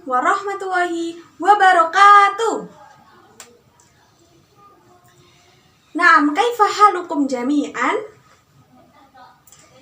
warahmatullahi wabarakatuh. Naam, kaifa halukum jami'an?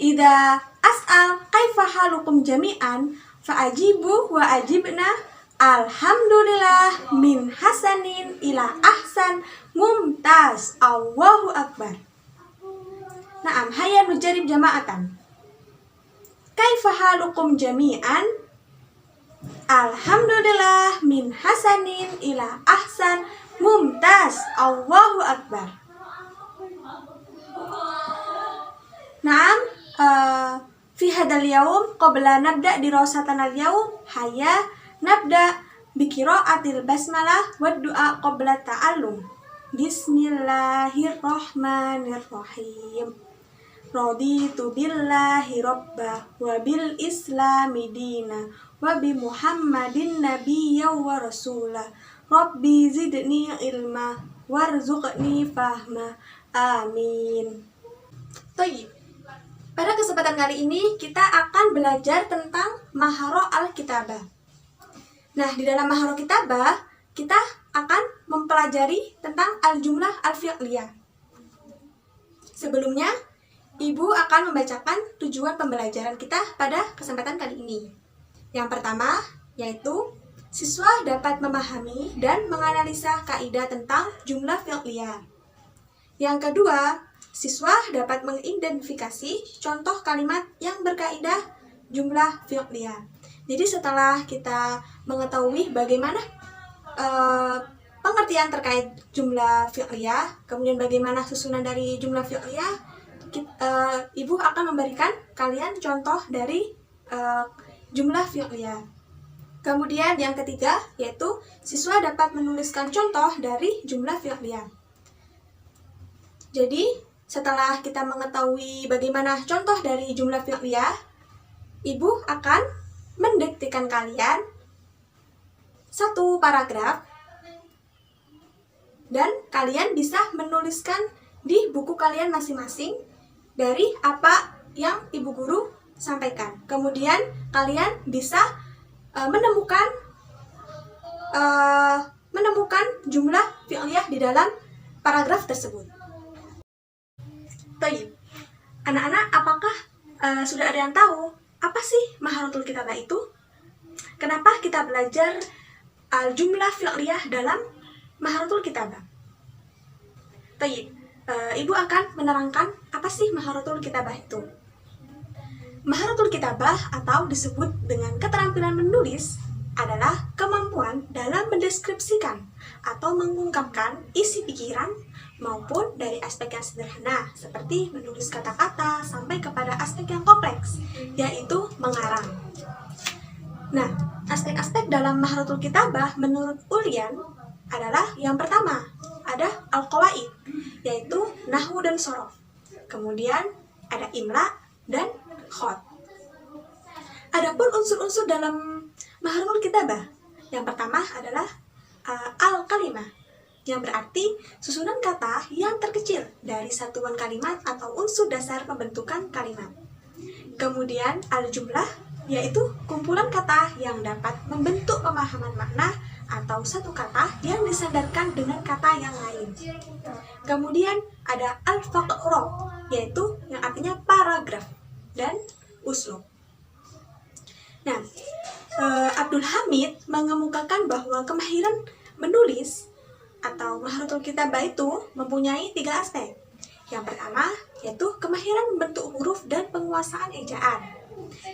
Idza as'al kaifa halukum jami'an fa'ajibu wa ajibna alhamdulillah min hasanin ila ahsan mumtaz Allahu akbar. Naam, hayya nujarib jama'atan. Kaifa halukum jami'an? Alhamdulillah min hasanin ila ahsan mumtaz Allahu akbar. Naam, fi hadal yaum qabla nabda dirasatana al-yaum hayya nabda bi qiraatil basmalah wa du'a qabla ta'allum. Bismillahirrahmanirrahim. Raditu billahi rabba wa bil islami dina wa bi muhammadin nabiyya wa rasulah. Rabbi zidni ilma warzuqni fahma. Amin. Toyib. Pada kesempatan kali ini kita akan belajar tentang Maharo al-Kitabah. Nah, di dalam Maharo Kitabah kita akan mempelajari tentang al-jumlah al-fi'liyah. Sebelumnya, Ibu akan membacakan tujuan pembelajaran kita pada kesempatan kali ini. Yang pertama, yaitu siswa dapat memahami dan menganalisa kaidah tentang jumlah fi'liyah. Yang kedua, siswa dapat mengidentifikasi contoh kalimat yang berkaidah jumlah fi'liyah. Jadi setelah kita mengetahui bagaimana pengertian terkait jumlah fi'liyah, kemudian bagaimana susunan dari jumlah fi'liyah, Ibu akan memberikan kalian contoh dari jumlah fi'liyah. Kemudian yang ketiga, yaitu siswa dapat menuliskan contoh dari jumlah fi'liyah. Jadi, setelah kita mengetahui bagaimana contoh dari jumlah fi'liyah, Ibu akan mendiktekan kalian satu paragraf dan kalian bisa menuliskan di buku kalian masing-masing dari apa yang Ibu Guru sampaikan. Kemudian kalian bisa menemukan jumlah fi'liyah di dalam paragraf tersebut. Baik, anak-anak, apakah sudah ada yang tahu apa sih Maharatul Kitabah itu? Kenapa kita belajar jumlah fi'liyah dalam Maharatul Kitabah? Baik, Ibu akan menerangkan apa sih Maharatul Kitabah itu. Maharatul Kitabah atau disebut dengan keterampilan menulis adalah kemampuan dalam mendeskripsikan atau mengungkapkan isi pikiran maupun dari aspek yang sederhana seperti menulis kata-kata sampai kepada aspek yang kompleks, yaitu mengarang. Nah, aspek-aspek dalam Maharatul Kitabah menurut Ulyan adalah yang pertama, ada al-qawaid, yaitu nahwu dan shorof. Kemudian ada imla dan khot. Adapun unsur-unsur dalam Maharatul Kitabah, yang pertama adalah al-kalimah, yang berarti susunan kata yang terkecil dari satuan kalimat atau unsur dasar pembentukan kalimat. Kemudian al-jumlah, yaitu kumpulan kata yang dapat membentuk pemahaman makna atau satu kata yang disandarkan dengan kata yang lain. Kemudian ada al-faqra, yaitu yang artinya paragraf dan uslub. Nah, Abdul Hamid mengemukakan bahwa kemahiran menulis atau Maharatul Kitabah itu mempunyai 3 aspek. Yang pertama, yaitu kemahiran membentuk huruf dan penguasaan ejaan.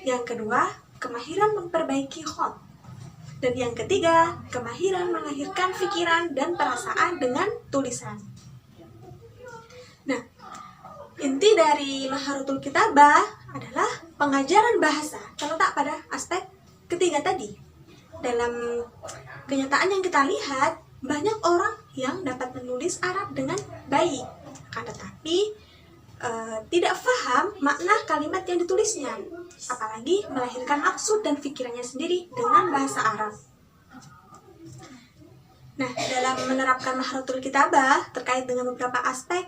Yang kedua, kemahiran memperbaiki khot. Dan yang ketiga, kemahiran melahirkan pikiran dan perasaan dengan tulisan. Nah, inti dari Maharatul Kitabah adalah pengajaran bahasa terletak pada aspek ketiga tadi. Dalam kenyataan yang kita lihat, banyak orang yang dapat menulis Arab dengan baik, akan tetapi tidak paham makna kalimat yang ditulisnya, apalagi melahirkan maksud dan pikirannya sendiri dengan bahasa Arab. Nah, dalam menerapkan Maharatul Kitabah terkait dengan beberapa aspek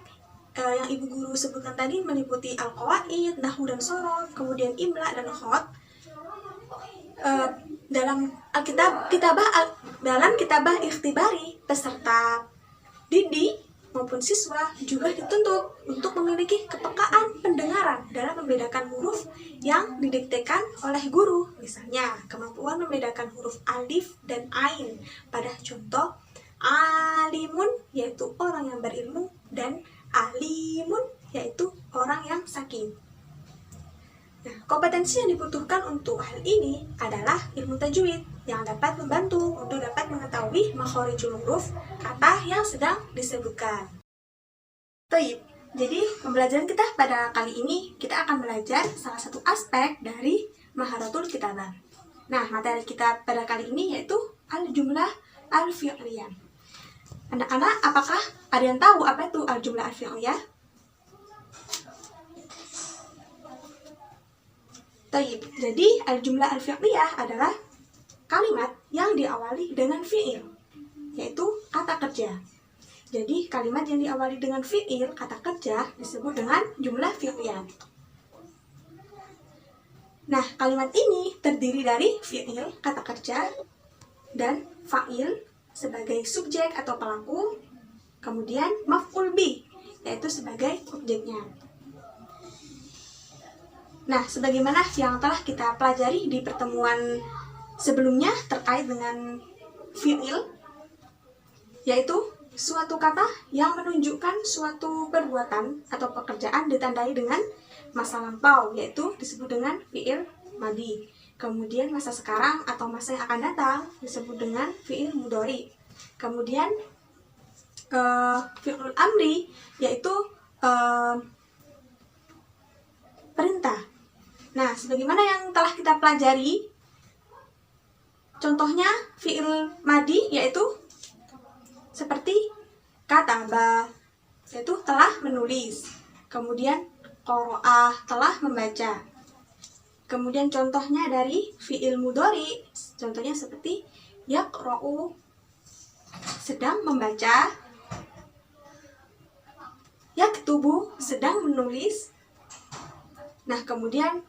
yang Ibu Guru sebutkan tadi meliputi al-qawaid, nahwu dan shorof, kemudian imla dan khot. dalam kitabah ikhtibari, peserta didik maupun siswa juga dituntut untuk memiliki kepekaan pendengaran dalam membedakan huruf yang didiktekan oleh guru. Misalnya, kemampuan membedakan huruf alif dan ain pada contoh alimun, yaitu orang yang berilmu, dan alimun, yaitu orang yang sakit. Nah, kompetensi yang dibutuhkan untuk hal ini adalah ilmu tajwid yang dapat membantu untuk dapat mengetahui makhorijul huruf kata yang sedang disebutkan. Baik, jadi pembelajaran kita pada kali ini kita akan belajar salah satu aspek dari maharatul kitabah. Nah, materi kita pada kali ini yaitu al-jumlah al-fi'liyah. Anak-anak, apakah ada yang tahu apa itu al-jumlah al-fi'liyah? Taib. Jadi al-jumlah al-fi'liyah adalah kalimat yang diawali dengan fi'il, yaitu kata kerja. Jadi kalimat yang diawali dengan fi'il, kata kerja, disebut dengan jumlah fi'liyah. Nah, kalimat ini terdiri dari fi'il, kata kerja, dan fa'il sebagai subjek atau pelaku, kemudian maf'ul bih, yaitu sebagai objeknya. Nah, sebagaimana yang telah kita pelajari di pertemuan sebelumnya terkait dengan fi'il, yaitu suatu kata yang menunjukkan suatu perbuatan atau pekerjaan ditandai dengan masa lampau, yaitu disebut dengan fi'il madi. Kemudian masa sekarang atau masa yang akan datang disebut dengan fi'il mudhari. Kemudian fi'il amri, yaitu perintah. Nah, sebagaimana yang telah kita pelajari, contohnya fi'il madi yaitu seperti kataba, yaitu telah menulis. Kemudian qara'a, telah membaca. Kemudian contohnya dari fi'il mudhari, contohnya seperti yaqra'u, sedang membaca. Yaktubu, sedang menulis. Nah, kemudian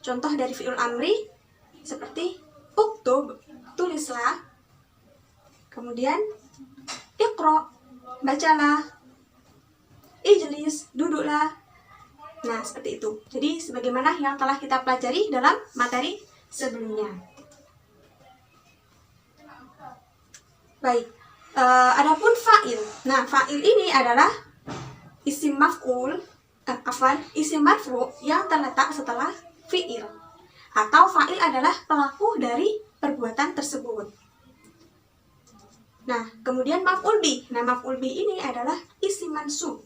contoh dari fi'il amri seperti uktub, tulislah. Kemudian iqra, bacalah. Ijlis, duduklah. Nah, seperti itu. Jadi sebagaimana yang telah kita pelajari dalam materi sebelumnya. Baik, adapun fa'il. Nah, fa'il ini adalah isim maf'ul, isim marfu yang terletak setelah fi'il, atau fa'il adalah pelaku dari perbuatan tersebut. Nah, kemudian maf'ul bih. Nah, maf'ul bih ini adalah isim mansub,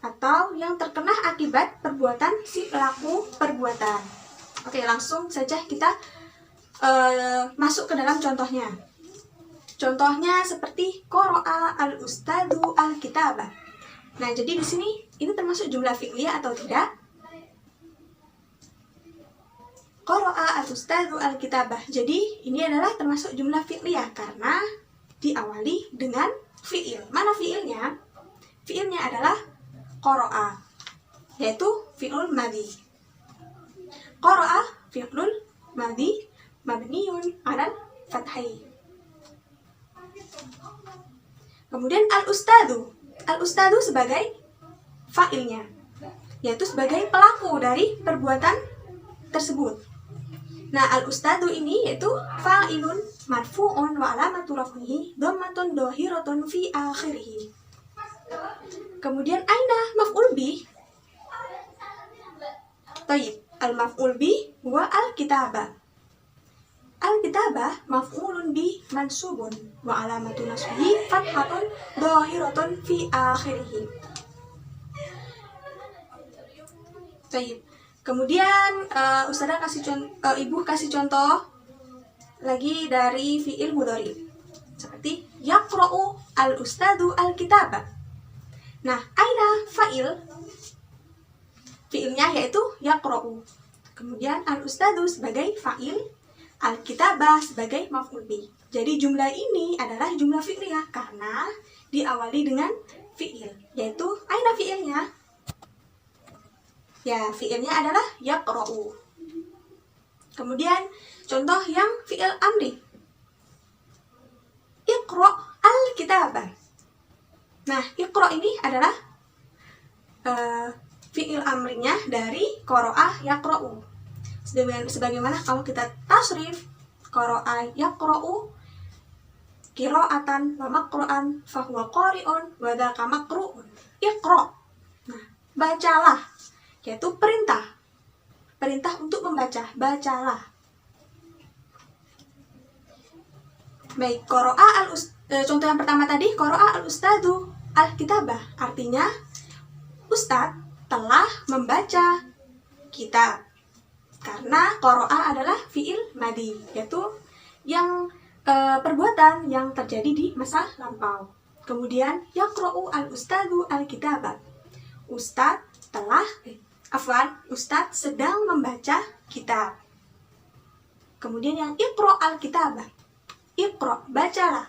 atau yang terkena akibat perbuatan si pelaku perbuatan. Oke, langsung saja kita masuk ke dalam contohnya. Contohnya seperti qara'a al-ustadu al-kitabah. Nah, jadi di sini ini termasuk jumlah fi'liyah atau tidak? Qara'a al-ustadu al-kitabah. Jadi ini adalah termasuk jumlah fi'liyah karena diawali dengan fi'il. Mana fi'ilnya? Fi'ilnya adalah qara'a, yaitu fi'ul madhi. Qara'a fi'lul madhi mabniun 'alal fathai. Kemudian al-ustadu. Al-ustadu sebagai fa'ilnya, yaitu sebagai pelaku dari perbuatan tersebut. Nah, al-ustadu ini yaitu fa'ilun marfu'un wa alamatu raf'ihi dhammatun dhahiratun fi akhirih. Kemudian aina maf'ul bih? Taib, al-maf'ul bih wa al-kitabah. Al-kitabah maf'ulun bih mansubun wa alamatu nasbihi fathatun dhahiratun fi akhirih. Taib. Kemudian Ustazah Ibu kasih contoh lagi dari fi'il mudhari. Seperti yaqra'u al-ustadu al-kitabah. Nah, aina fa'il? Fi'ilnya yaitu yaqra'u. Kemudian al-ustadu sebagai fa'il, al-kitabah sebagai maf'ul bih. Jadi jumlah ini adalah jumlah fi'liyah karena diawali dengan fi'il, yaitu aina fi'ilnya? Ya, fi'ilnya adalah yaqra'u. Kemudian Contoh yang fi'il amri. Iqra al-kitaba. Nah, iqra ini adalah fi'il amrinya dari qara'a yaqra'u. Sebagaimana kalau kita tasrif qara'a yaqra'u qira'atan wa maqra'an fahuwa qari'un wa dzaka maqru'un. Iqra. Nah, bacalah, yaitu perintah. Perintah untuk membaca, bacalah. Baik, contoh yang pertama tadi, qara'a al-ustadzu al-kitabah. Artinya, ustadz telah membaca kitab. Karena qara'a adalah fi'il madi, yaitu yang perbuatan yang terjadi di masa lampau. Kemudian, yaqra'u al-ustadzu al-kitabah. Ustadz Ustadz sedang membaca kitab. Kemudian yang iqra al-kitabah. Iqra, bacalah.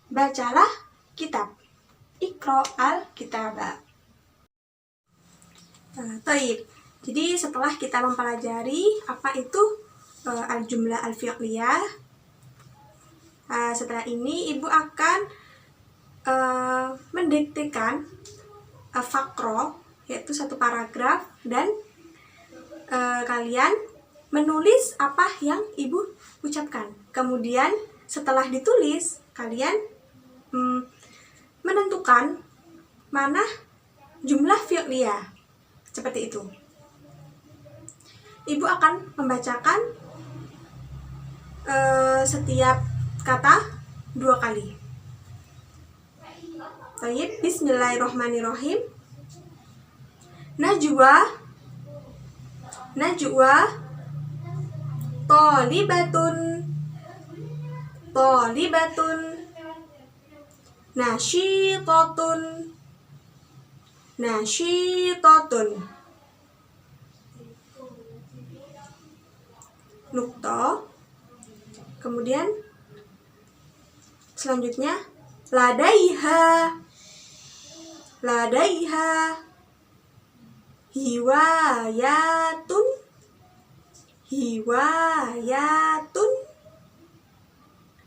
Bacalah kitab. Iqra al-kitabah. Taib. Jadi setelah kita mempelajari apa itu al-jumlah al-fi'liyah, setelah ini ibu akan mendiktekan fakro, yaitu satu paragraf, dan kalian menulis apa yang ibu ucapkan. Kemudian setelah ditulis, kalian menentukan mana jumlah fi'liyah. Seperti itu. Ibu akan membacakan setiap kata 2 kali. Baik, bismillahirrahmanirrahim. Najwa Tolibatun Nasyitatun Nukta. Kemudian selanjutnya ladaiha hiwayatun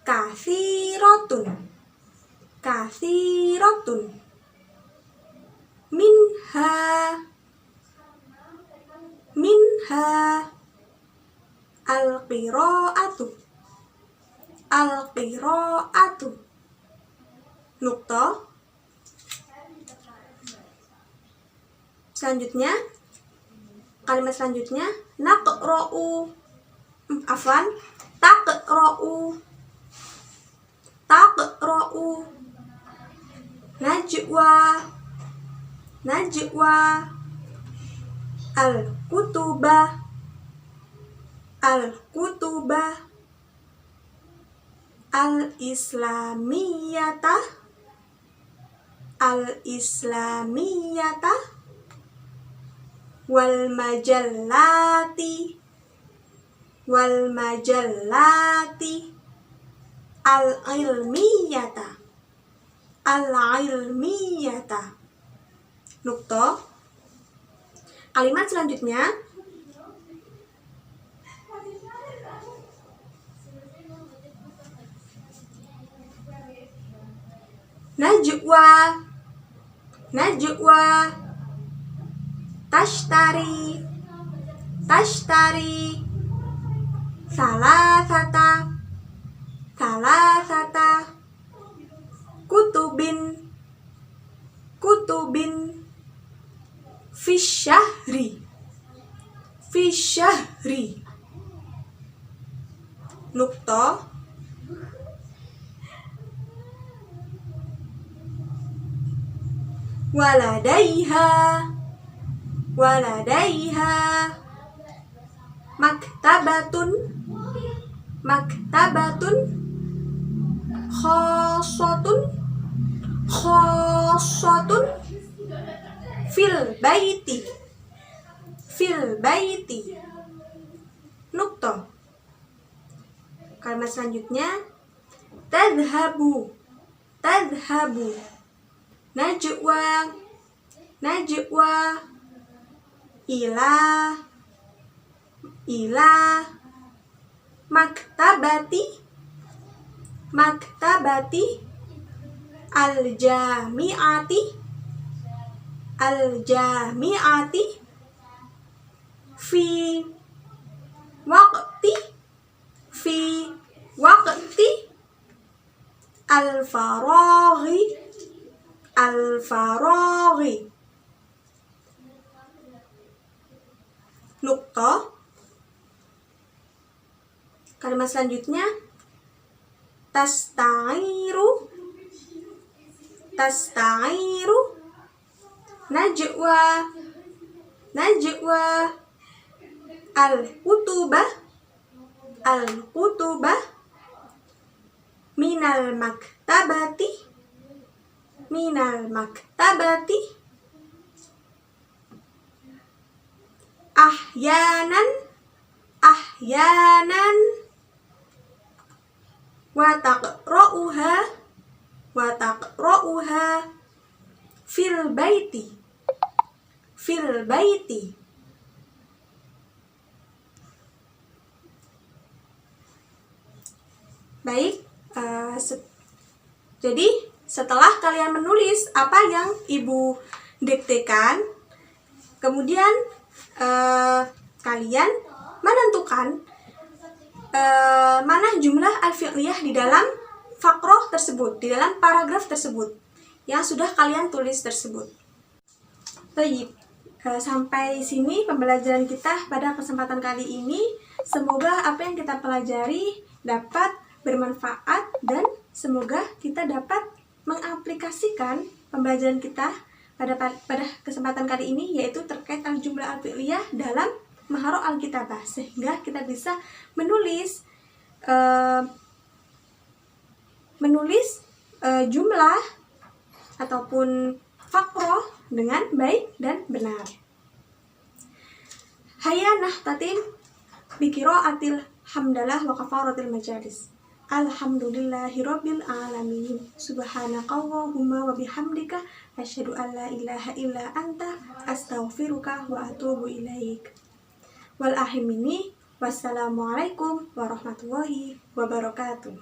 kathiratun minha al-qira'atu nukta. Selanjutnya, kalimat selanjutnya taqra'u najwa al-kutubah al-islamiyata wal majallati al-ilmiyata nukta. Kalimat selanjutnya najwa tashtari salasata kutubin fi syahri nukta. waladaiha maktabatun khosotun fil baiti nukta. Kalimat selanjutnya tadhhabu najwa ila maktabati, maktabati, al-jami'ati, al-jami'ati, fi waqti, fi waqti, al-faraghi, al-faraghi. Nukta. Kalimat selanjutnya tasta'iru, tasta'iru, najwa, najwa, al-kutubah, al-kutubah, minal maktabati, minal maktabati, ahyanan, ahyanan, wa taqra'uha, wa taqra'uha, fil baiti, fil baiti. Baik, jadi setelah kalian menulis apa yang ibu diktekan, kemudian kalian menentukan mana jumlah al-fi'liyah di dalam fakroh tersebut, di dalam paragraf tersebut yang sudah kalian tulis tersebut. Baik, sampai sini pembelajaran kita pada kesempatan kali ini. Semoga apa yang kita pelajari dapat bermanfaat dan semoga kita dapat mengaplikasikan pembelajaran kita pada kesempatan kali ini, yaitu terkait al-jumlah al-fi'liyah dalam Maharah Alkitabah, sehingga kita bisa menulis jumlah ataupun fakroh dengan baik dan benar. Hayya nahtatim biqiraatil hamdalah wa kafaratil majalis. Alhamdulillahirabbil alamin. Subhanakallahumma wa bihamdika asyhadu an la ilaha illa anta astaghfiruka wa atubu ilaik. Wal ahimini, wassalamualaikum warahmatullahi wabarakatuh.